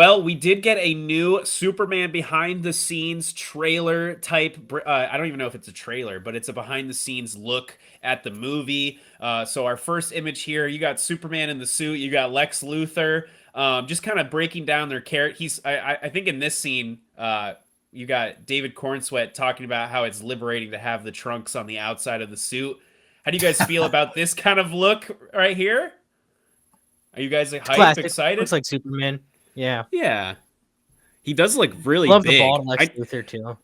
Well, we did get a new Superman behind the scenes trailer type. I don't even know if it's a trailer, but it's a behind the scenes look at the movie. So our first image here, you got Superman in the suit, you got Lex Luthor, just kind of breaking down their character. I think in this scene, you got David Cornsweet talking about how it's liberating to have the trunks on the outside of the suit. How do you guys feel about this kind of look right here? Are you guys like It's hype, classic. excited? Looks like Superman. Yeah. Yeah. He does look really Love the big. bald Lex Luthor too.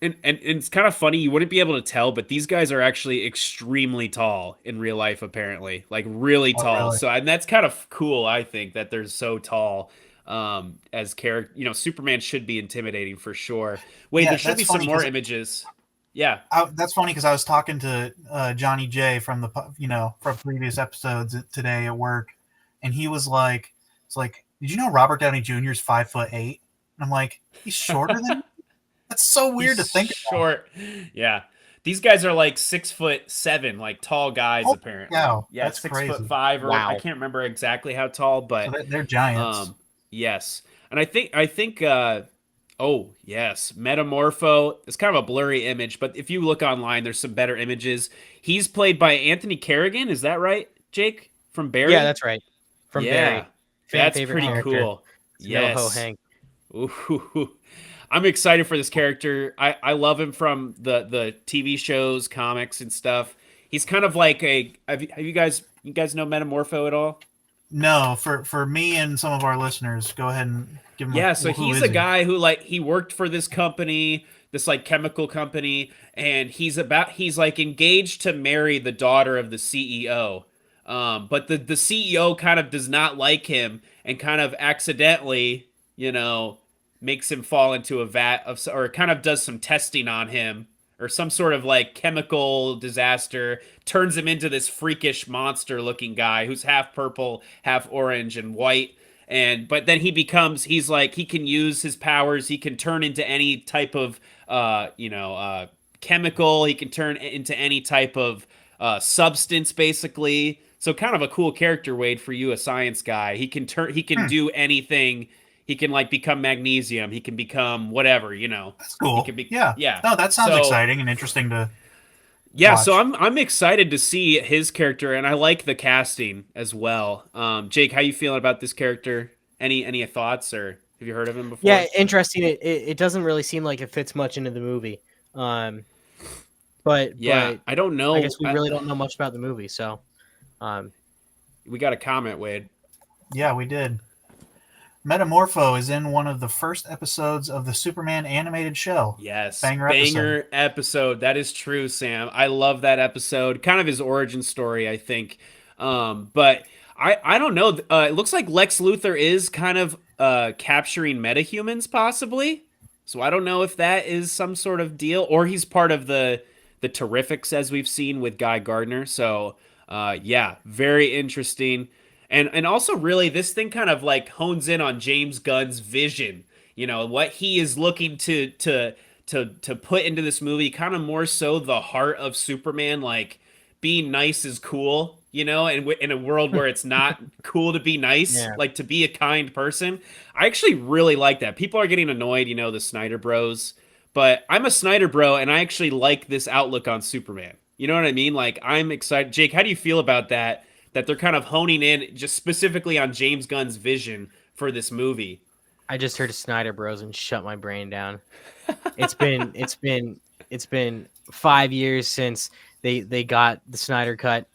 And it's kind of funny. You wouldn't be able to tell, but these guys are actually extremely tall in real life. Apparently, like really Oh, tall. really? So and that's kind of cool. I think that they're so tall. As character, Superman should be intimidating for sure. Wait, Yeah, there should that's be some funny more 'cause images. Yeah. that's funny because I was talking to Johnny J from from previous episodes today at work, and he was like, "It's like, did you know Robert Downey Jr. is 5'8"?" And I'm like, "He's shorter than me?" That's so weird to He's think about. short. Yeah. These guys are like 6'7", like tall guys Oh, apparently. wow, Yeah, that's 6'5", crazy. or I Wow. can't remember exactly how tall, So but they're giants. um yes. And I think oh, yes, Metamorpho. It's kind of a blurry image, but if you look online there's some better images. He's played by Anthony Carrigan, is that right, Jake? From Yeah, Barry? that's right. From Yeah. Barry. Fan That's favorite pretty character. cool. It's NoHo Yes. Hank. Ooh, I'm excited for this character. I love him from the TV shows, comics, and stuff. He's kind of like a. Have you guys know Metamorpho at all? No, for me and some of our listeners, go ahead and give them Yeah, so who he's is a he? guy who like he worked for this company, this like chemical company, and he's like engaged to marry the daughter of the CEO. But the CEO kind of does not like him and kind of accidentally, makes him fall into a vat of, or kind of does some testing on him or some sort of like chemical disaster, turns him into this freakish monster looking guy who's half purple, half orange and white. And but then he's like he can use his powers, he can turn into any type of chemical, he can turn into any type of substance basically. So kind of a cool character, Wade, for you, a science guy. He can Hmm, do anything. He can like become magnesium, he can become whatever. that's He cool. can be, Yeah. yeah. No, that sounds So exciting and interesting to yeah, so watch. I'm excited to see his character, and I like the casting as well. Jake, how you feeling about this character? Any thoughts, or have you heard of him Yeah, before? interesting. It doesn't really seem like it fits much into the movie. Um, Yeah, but I don't I know. guess we really don't know much about the movie, so um, We got a comment, Wade. Yeah, we did. Metamorpho is in one of the first episodes of the Superman animated show. Yes, Banger episode. banger episode. That is true, Sam. I love that episode. Kind of his origin story, I think. But I don't know. It looks like Lex Luthor is kind of capturing metahumans, possibly. So I don't know if that is some sort of deal, or he's part of the Terrifics as we've seen with Guy Gardner. So yeah, very interesting. And also really this thing kind of like hones in on James Gunn's vision, what he is looking to put into this movie, kind of more so the heart of Superman, like being nice is cool, and in a world where it's not cool to be nice, yeah, like to be a kind person. I actually really like that. People are getting annoyed, the Snyder Bros, but I'm a Snyder bro, and I actually like this outlook on Superman. You know what I mean? Like, I'm excited. Jake, how do you feel about that? That they're kind of honing in just specifically on James Gunn's vision for this movie. I just heard Snyder Bros and shut my brain down. It's been 5 years since they got the Snyder cut.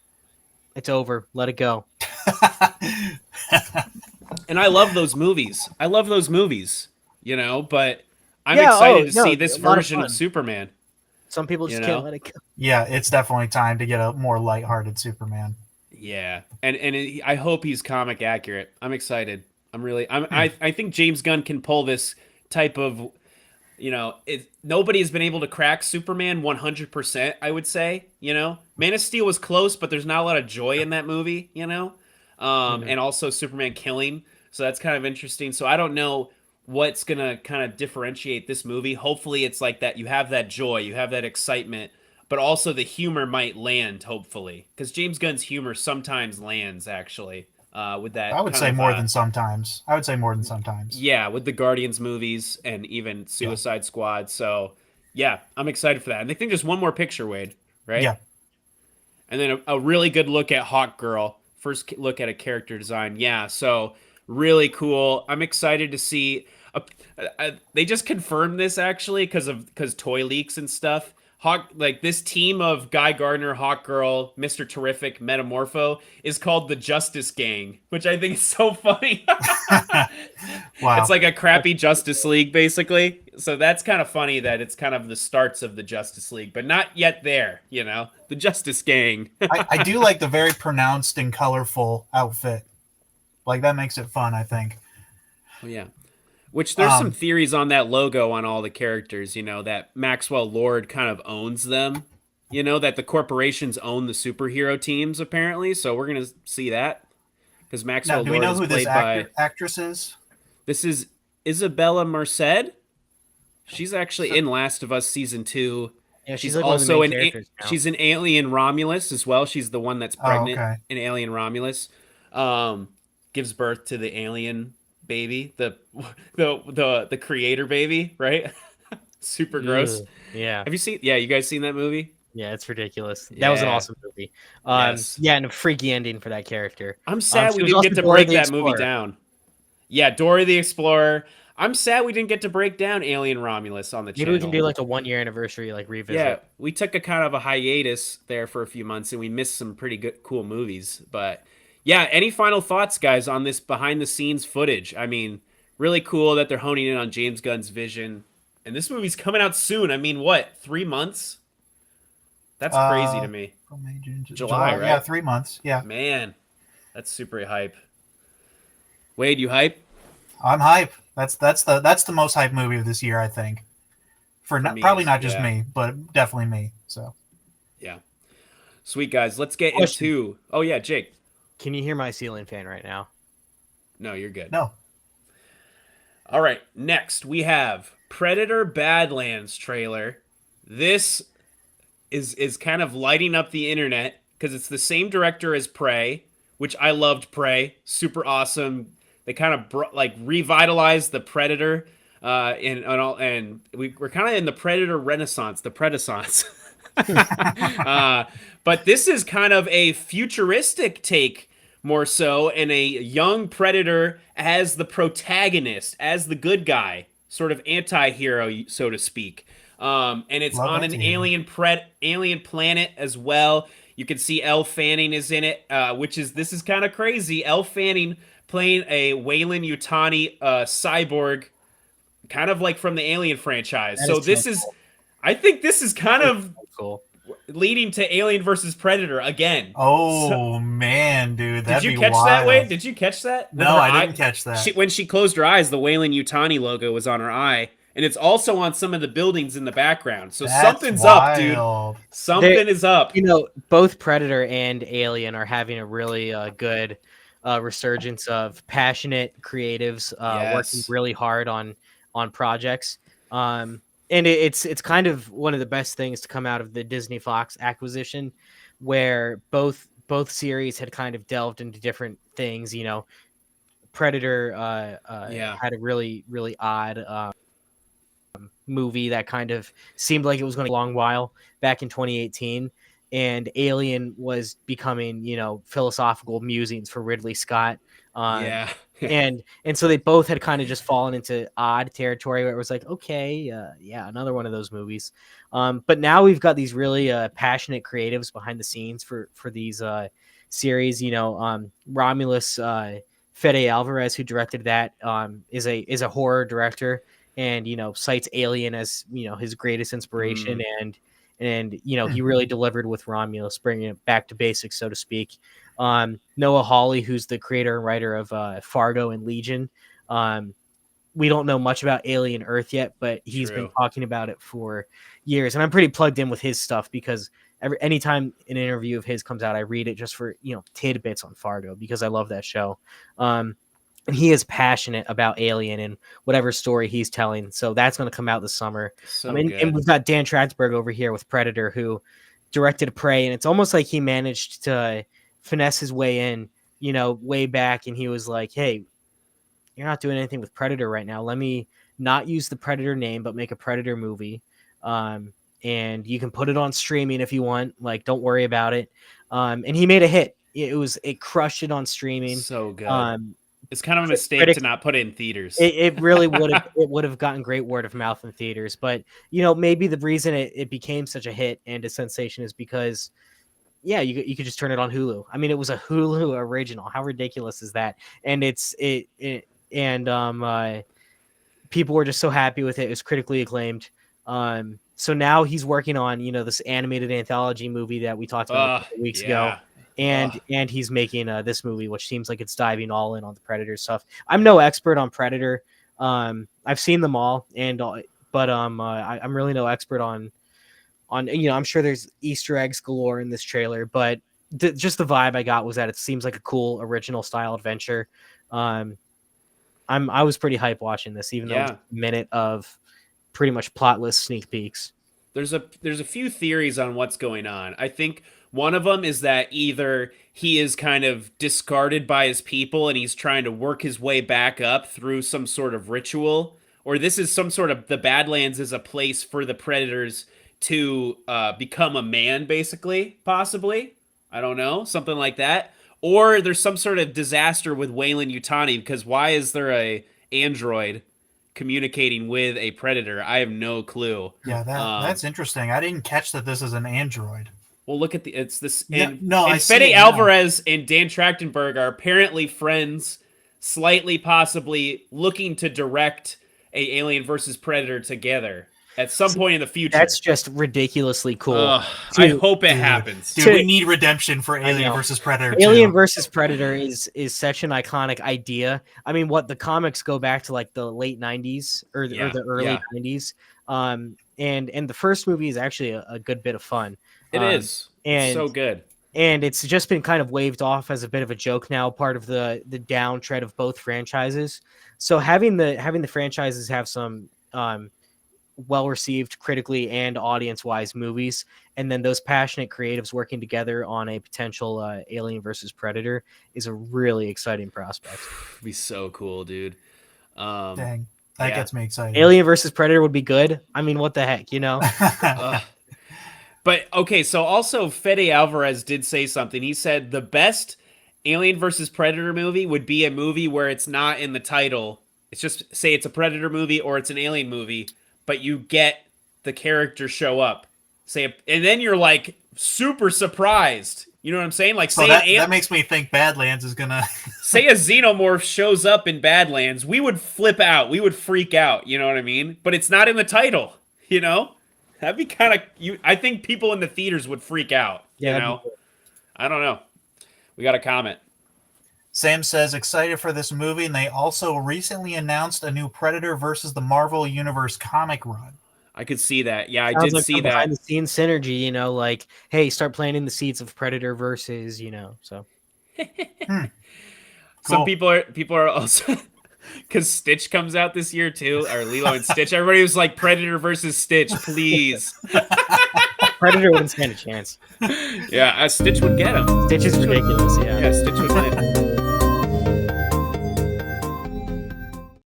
It's over. Let it go. And I love those movies. But I'm Yeah. excited Oh to no, see this a lot of version of fun. Superman, Some people you just can't know? let it go. Yeah, it's definitely time to get a more lighthearted Superman. Yeah. I hope he's comic accurate. I'm excited. Hmm. I think James Gunn can pull this type of, nobody has been able to crack Superman 100%, I would say, Man of Steel was close, but there's not a lot of joy in that movie. Mhm. And also Superman killing. So that's kind of interesting. So I don't know what's going to kind of differentiate this movie. Hopefully it's like that. You have that joy, you have that excitement, but also the humor might land, hopefully. Because James Gunn's humor sometimes lands, actually. with I that would kind say of more than sometimes. I would say more than sometimes. yeah, with the Guardians movies and even Yeah. Suicide Squad. So yeah, I'm excited for that. And they think there's one more picture, Wade, right? Yeah. And then a really good look at Hawk Girl. First look at a character design. Yeah, so really cool. I'm excited to see. They just confirmed this actually because toy leaks and stuff. Hawk like this team of Guy Gardner, Hawk Girl, Mr. Terrific, Metamorpho is called the Justice Gang, which I think is so funny. It's Wow. like a crappy Justice League, basically. So that's kind of funny that it's kind of the starts of the Justice League, but not yet there, you know? The Justice Gang. I do like the very pronounced and colorful outfit. Like that makes it fun, I think. Oh, yeah. Which there's some Um, theories on that logo on all the characters, you know, that Maxwell Lord kind of owns them. You know, that the corporations own the superhero teams, apparently. So we're going to see that. Because Now, Maxwell do we Lord know is who this played by. actress is? This is Isabella Merced. She's actually So, in Last of Us season 2. Yeah, she's She's like one of the also main characters now. she's an Alien Romulus as well. She's the one that's oh, pregnant okay. in Alien Romulus. Um, gives birth to the alien baby, the creator baby, right? Super gross. Ugh. Yeah. Have you seen? Yeah, you guys seen that movie? Yeah, it's ridiculous. That was an Yeah. awesome movie. Yes. Yeah, and a freaky ending for that character. I'm sad She we was didn't also get to Dora break the that movie Explorer. down. Yeah, Dora the Explorer. I'm sad we didn't get to break down Alien Romulus on the Maybe channel. we can do like a 1 year anniversary like revisit. Yeah, we took a kind of a hiatus there for a few months and we missed some pretty good, cool movies. But yeah, any final thoughts, guys, on this behind the scenes footage? I mean, really cool that they're honing in on James Gunn's vision. And this movie's coming out soon. I mean, what, 3 months? That's crazy to me. From May, June, July, right? Yeah, 3 months. Yeah, Man, that's super hype. Wade, you hype? I'm hype. That's the most hype movie of this year, I think. For me, probably not just yeah. me, but definitely me. So Yeah. Sweet, guys. Let's get Question. into. Oh, yeah, Jake. Can you hear my ceiling fan right now? No, you're good. no, All right, next we have Predator Badlands trailer. This is kind of lighting up the internet because it's the same director as Prey, which I loved Prey. Super awesome. They kind of like revitalized the Predator, and we're kind of in the Predator Renaissance, the Predescence. But this is kind of a futuristic take more so, and a young Predator as the protagonist, as the good guy, sort of anti-hero, so to speak. And it's Love on that an team. alien planet as well. You can see Elle Fanning is in it, this is kind of crazy. Elle Fanning playing a Wayland Yutani cyborg, kind of like from the Alien franchise. That So is so this is, cool. I think this is kind of Cool. leading to Alien versus Predator again. oh man, dude, that'd Did you be catch wild. that, Wade? Did you catch that? With No, her I eye- didn't catch that. when she closed her eyes, the Wayland Yutani logo was on her eye, and it's also on some of the buildings in the background. So That's something's up, dude. wild. Something is up. You know, both Predator and Alien are having a really good resurgence of passionate creatives working Yes. really hard on projects. And it's kind of one of the best things to come out of the Disney Fox acquisition, where both series had kind of delved into different things. You know, Predator Yeah. had a really odd movie that kind of seemed like it was going to be a long while back in 2018, and Alien was becoming, you know, philosophical musings for Ridley Scott. Yeah. and so they both had kind of just fallen into odd territory where it was like, okay, yeah, another one of those movies. But now we've got these really passionate creatives behind the scenes for these series. You know, Romulus Fede Alvarez, who directed that, is a horror director, and you know, cites Alien as, you know, his greatest inspiration. And you know, he really delivered with Romulus, bringing it back to basics, so to speak. Noah Hawley, who's the creator and writer of Fargo and Legion. We don't know much about Alien Earth yet, but he's been talking about it for years, and I'm pretty plugged in with his stuff because anytime an interview of his comes out, I read it just for, you know, tidbits on Fargo because I love that show. And he is passionate about Alien and whatever story he's telling. So that's going to come out this summer. So and good. we've got Dan Tratzberg over here with Predator, who directed Prey, and it's almost like he managed to finesse his way in, way back, and he was like, "Hey, you're not doing anything with Predator right now. Let me not use the Predator name, but make a Predator movie. And you can put it on streaming if you want. Like, don't worry about it." And he made a hit. It crushed it on streaming. So good. Um, It's kind of a mistake to not put it in theaters. it really would have gotten great word of mouth in theaters. But maybe the reason it became such a hit and a sensation is because you could just turn it on Hulu. I mean, it was a Hulu original. How ridiculous is that? And people were just so happy with it. It was critically acclaimed. So now he's working on, this animated anthology movie that we talked about a couple weeks ago. And he's making this movie, which seems like it's diving all in on the Predator stuff. I'm no expert on Predator. I've seen them all, but I'm really no expert on I'm sure there's Easter eggs galore in this trailer, but just the vibe I got was that it seems like a cool original style adventure. I was pretty hype watching this, even though it was a minute of pretty much plotless sneak peeks. There's a few theories on what's going on. I think one of them is that either he is kind of discarded by his people and he's trying to work his way back up through some sort of ritual, or this is some sort of the Badlands is a place for the Predators to become a man, basically, possibly. I don't know, something like that. Or there's some sort of disaster with Weyland Yutani, because why is there a android communicating with a Predator? I have no clue. Yeah, that's interesting. I didn't catch that this is an android. Well, look at it's this. And Fede Alvarez and Dan Trachtenberg are apparently friends, slightly possibly looking to direct a Alien versus Predator together at some point in the future. That's just ridiculously cool. I hope it happens. Dude, we need redemption for Alien versus Predator. Alien versus Predator is such an iconic idea. I mean, the comics go back to like the late 90s or the early 90s. And the first movie is actually a good bit of fun. It is. And so good. And it's just been kind of waved off as a bit of a joke now, part of the downtread of both franchises. So having the franchises have some well-received critically and audience-wise movies, and then those passionate creatives working together on a potential Alien versus Predator is a really exciting prospect. It'd be so cool, dude. Dang, that gets me excited. Alien versus Predator would be good. I mean, what the heck, But okay, so also Fede Alvarez did say something. He said the best Alien versus Predator movie would be a movie where it's not in the title. It's just say it's a Predator movie or it's an Alien movie, but you get the character show up. And then you're like super surprised. You know what I'm saying? Like, that makes me think Badlands is gonna say a xenomorph shows up in Badlands, we would flip out. We would freak out. You know what I mean? But it's not in the title. That'd be kind of I think people in the theaters would freak out. Yeah, I don't know. We got a comment. Sam says excited for this movie, and they also recently announced a new Predator versus the Marvel Universe comic run. I could see that. Yeah, I did see that. Behind the scenes synergy, like, hey, start planting the seeds of Predator versus, so. Cool. Some people are also because Stitch comes out this year too, or Lilo and Stitch. Everybody was like Predator versus Stitch, please. Predator wouldn't stand a chance. Yeah, Stitch would get him. Stitch is ridiculous. Yeah, Stitch would win.